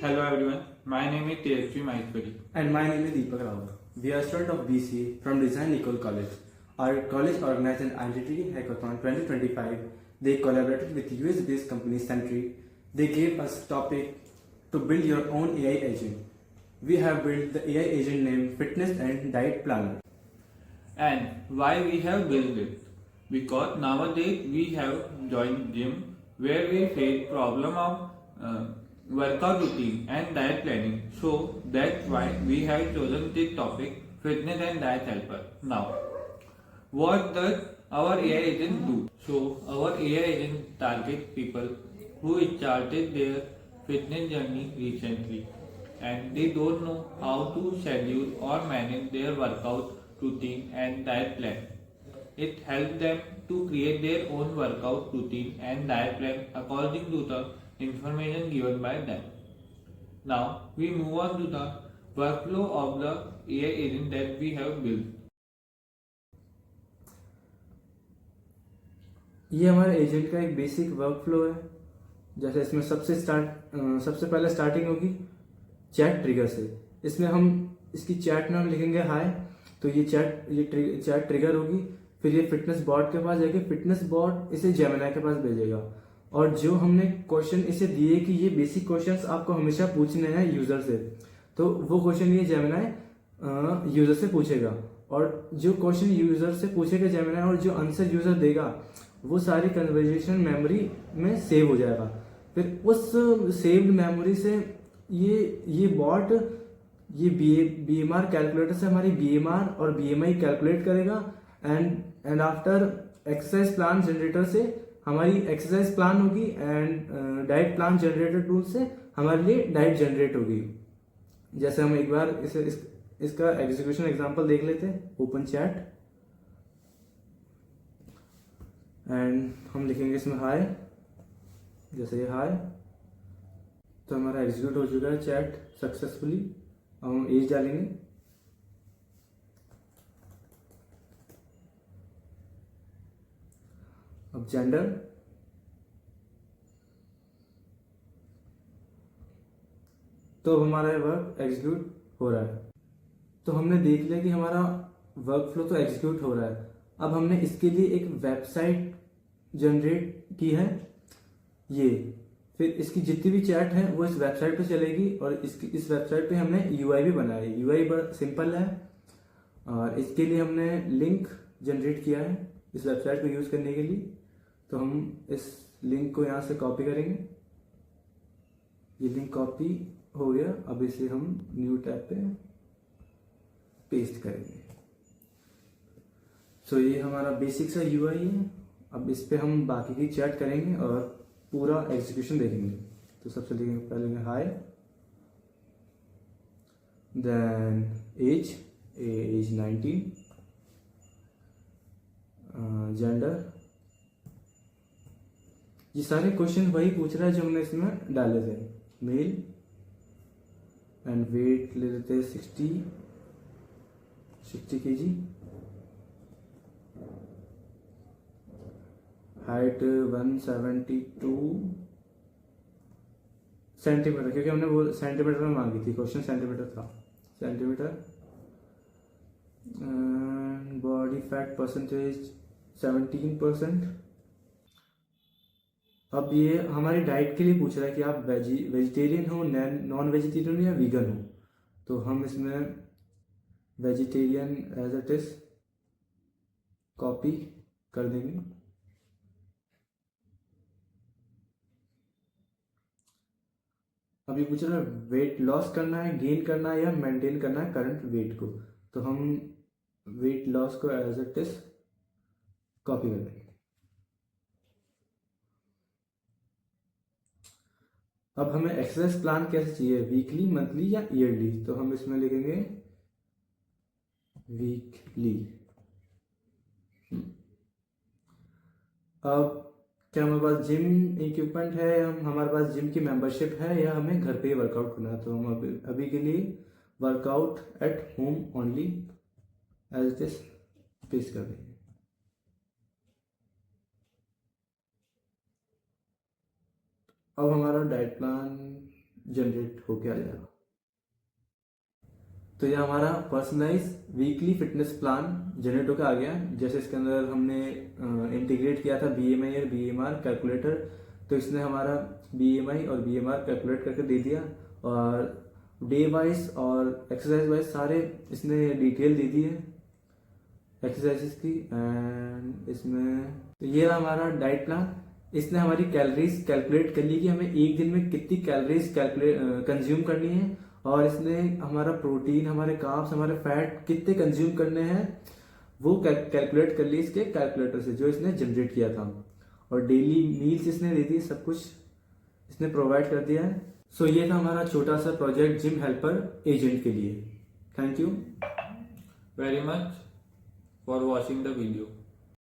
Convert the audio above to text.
Hello everyone, my name is TSP Maheshwari. And my name is Deepak Rawat. We are students of BCA from Design Nicole College. Our college organized an Identity Hackathon 2025. They collaborated with US-based company Sentry. They gave us topic to build your own AI agent. We have built the AI agent named Fitness and Diet Planner. And why we have built it? Because nowadays we have joined gym where we face problem of workout routine and diet planning. So that's why we have chosen this topic, fitness and diet helper. Now, what does our AI agent do? So our AI agent targets people who started their fitness journey recently and they don't know how to schedule or manage their workout routine and diet plan. It helps them to create their own workout routine and diet plan according to the information given by them. Now we move on to the workflow of the AI agent that we have built. ये हमारे agent का एक basic workflow है. जैसे इसमें सबसे पहले starting होगी चैट ट्रिगर से. इसमें हम इसकी चैट नाम लिखेंगे हाय, तो ये चैट ट्रिगर होगी. फिर ये फिटनेस बॉट के पास जाएगी. फिटनेस बॉट इसे जेमिनी के पास भेजेगा और जो हमने क्वेश्चन इसे दिए कि ये बेसिक क्वेश्चंस आपको हमेशा पूछने हैं यूजर से, तो वो क्वेश्चन ये जेमिनी यूजर से पूछेगा. और जो क्वेश्चन यूजर से पूछेगा जेमिनी और जो आंसर यूजर देगा वो सारी कन्वर्जेशन मेमोरी में सेव हो जाएगा. फिर उस सेव्ड मेमोरी से ये बॉट ये बीएमआर कैलकुलेटर से हमारी बीएमआर और बीएमआई कैलकुलेट करेगा. And after exercise plan generator से हमारी एक्सरसाइज प्लान होगी and diet plan generator tool से हमारे लिए डाइट जनरेट होगी. जैसे हम एक बार इसका एग्जीक्यूशन एग्जांपल देख लेते हैं. ओपन चैट एंड हम लिखेंगे इसमें हाय. जैसे ये हाय तो हमारा एग्जीक्यूट हो चुका है चैट सक्सेसफुली. अब हम एज डालेंगे. अब जेंडर, तो अब हमारा वर्क एग्जीक्यूट हो रहा है. तो हमने देख लिया कि हमारा वर्क फ्लो तो एग्जीक्यूट हो रहा है. अब हमने इसके लिए एक वेबसाइट जनरेट की है ये. फिर इसकी जितनी भी चैट है वो इस वेबसाइट पे चलेगी और इस वेबसाइट पे हमने यूआई भी बनाया है. यूआई बड़ा सिंपल है और इसके लिए हमने लिंक जनरेट किया है इस वेबसाइट को यूज करने के लिए. तो हम इस लिंक को यहाँ से कॉपी करेंगे. ये लिंक कॉपी हो गया. अब इसे हम न्यू टैब पे पेस्ट करेंगे. सो ये हमारा बेसिक सा यूआई है. अब इस पे हम बाकी की चैट करेंगे और पूरा एग्जीक्यूशन देखेंगे. तो सबसे पहले हाय, देन एज 19, जेंडर. ये सारे क्वेश्चन वही पूछ रहा है जो हमने इसमें डाले थे. मेल एंड वेट ले लेते हैं 60 kg. हाइट 172 सेंटीमीटर, क्योंकि हमने वो सेंटीमीटर में मांगी थी. क्वेश्चन सेंटीमीटर था. सेंटीमीटर. Body fat percentage 17%. अब ये हमारी डाइट के लिए पूछ रहा है कि आप वेजिटेरियन हो, नॉन वेजिटेरियन हो या वीगन हो. तो हम इसमें vegetarian as it is copy कर देंगे. अब ये पूछ रहा है वेट लॉस करना है, गेन करना है या मेंटेन करना है करंट वेट को. तो हम वेट लॉस को एज इट इज कॉपी कर देंगे. अब हमें एक्सरसाइज प्लान कैसे चाहिए, वीकली, मंथली या ईयरली. तो हम इसमें लिखेंगे वीकली. अब क्या हमारे पास जिम इक्विपमेंट है, हमारे पास जिम की मेंबरशिप है या हमें घर पे ही वर्कआउट करना है. तो हम अभी के लिए workout at home only as it is paste कर देंगे. अब हमारा डाइट प्लान जनरेट होके आ जाएगा। तो ये हमारा personalise weekly fitness plan generate होकर आ गया। जैसे इसके अंदर हमने इंटीग्रेट किया था BMI और BMR कैलकुलेटर, तो इसने हमारा BMI और BMR कैलकुलेट करके दे दिया, और डे वाइज और एक्सरसाइज वाइज सारे इसने डिटेल दे दी है एक्सरसाइजेस की। एंड इसमें तो ये रहा हमारा डाइट प्लान। इसने हमारी कैलोरीज कैलकुलेट कर ली कि हमें एक दिन में कितनी कैलोरीज कंज्यूम करनी है, और इसने हमारा प्रोटीन, हमारे कार्ब्स, हमारे फैट कितने कंज्यूम करने हैं वो कैलकुलेट कर ली इसके कैलकुलेटर से जो इसने जनरेट किया था। और डेली मील्स इसने दे दी, सब कुछ इसने प्रोवाइड कर दिया है। सो ये था हमारा छोटा सा प्रोजेक्ट जिम हेल्पर एजेंट के लिए। Thank you very much for watching the video.